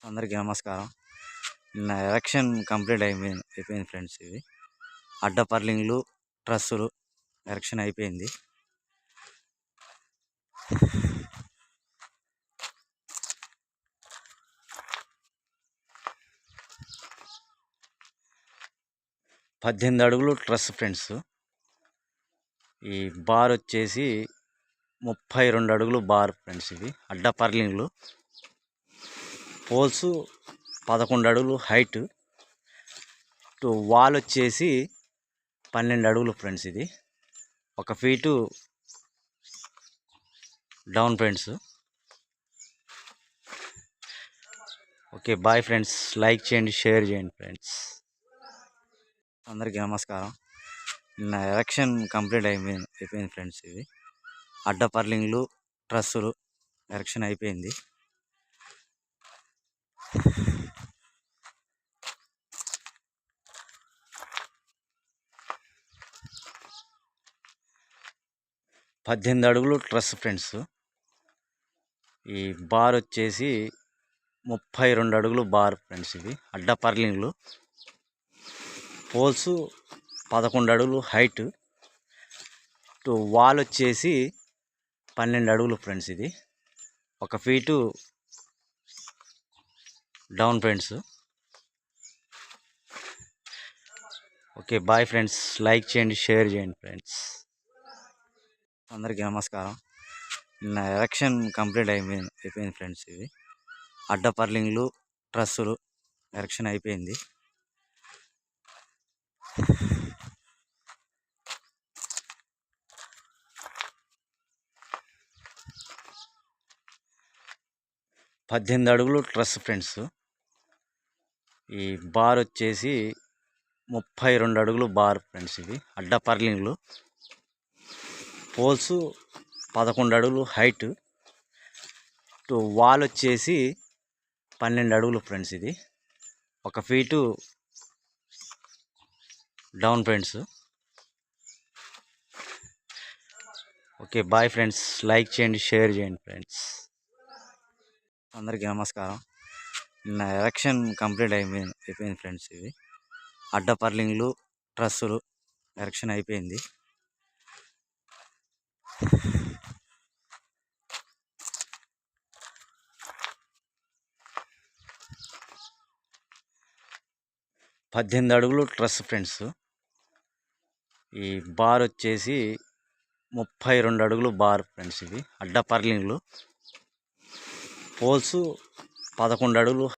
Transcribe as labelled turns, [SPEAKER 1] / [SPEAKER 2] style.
[SPEAKER 1] అందరికీ నమస్కారం. నిన్న ఎలక్షన్ కంప్లీట్ అయిపోయింది ఫ్రెండ్స్. ఇది అడ్డపర్లింగ్లు, ట్రస్సులు ఎలక్షన్ అయిపోయింది. పద్దెనిమిది అడుగులు ట్రస్ ఫ్రెండ్స్. ఈ బార్ వచ్చేసి 32 అడుగులు బార్ ఫ్రెండ్స్. ఇది అడ్డపర్లింగ్లు. పోల్స్ 11 అడుగులు హైట్. వాల్ వచ్చేసి 12 అడుగులు ఫ్రెండ్స్. ఇది 1 feet down friends. Okay, bye friends. Like చేయండి, షేర్ చేయండి ఫ్రెండ్స్. అందరికీ నమస్కారం. నిన్న ఎలక్షన్ కంప్లీట్ అయిపోయింది ఫ్రెండ్స్. ఇది అడ్డపర్లింగ్లు, ట్రస్సులు ఎలక్షన్ అయిపోయింది. పద్దెనిమిది అడుగులు ట్రస్ ఫ్రెండ్స్. ఈ బార్ వచ్చేసి 32 అడుగులు బార్ ఫ్రెండ్స్. ఇది అడ్డపర్లింగ్లు. పోల్స్ 11 అడుగులు హైట్. వాల్ వచ్చేసి 12 అడుగులు ఫ్రెండ్స్. ఇది 1 feet down friends. Okay, bye friends. Like చేయండి, షేర్ చేయండి ఫ్రెండ్స్. అందరికీ నమస్కారం. నిన్న ఎలక్షన్ కంప్లీట్ అయిపోయింది ఫ్రెండ్స్. ఇది అడ్డపర్లింగ్లు, ట్రస్సులు ఎలక్షన్ అయిపోయింది. పద్దెనిమిది అడుగులు ట్రస్ ఫ్రెండ్స్. ఈ బార్ వచ్చేసి 32 అడుగులు బార్ ఫ్రెండ్స్. ఇది అడ్డపర్లింగ్లు. పోల్స్ 11 అడుగులు హైట్. వాల్ వచ్చేసి 12 అడుగులు ఫ్రెండ్స్. ఇది 1 feet down friends. Okay, bye friends. Like చేయండి, షేర్ చేయండి ఫ్రెండ్స్. అందరికీ నమస్కారం. నిన్న ఎలక్షన్ కంప్లీట్ అయిపోయింది ఫ్రెండ్స్. ఇది అడ్డపర్లింగ్లు, ట్రస్సులు ఎలక్షన్ అయిపోయింది. పద్దెనిమిది అడుగులు ట్రస్ ఫ్రెండ్స్. ఈ బార్ వచ్చేసి 32 అడుగులు బార్ ఫ్రెండ్స్. ఇది అడ్డపర్లింగ్లు. పోల్స్ 11 అడుగులు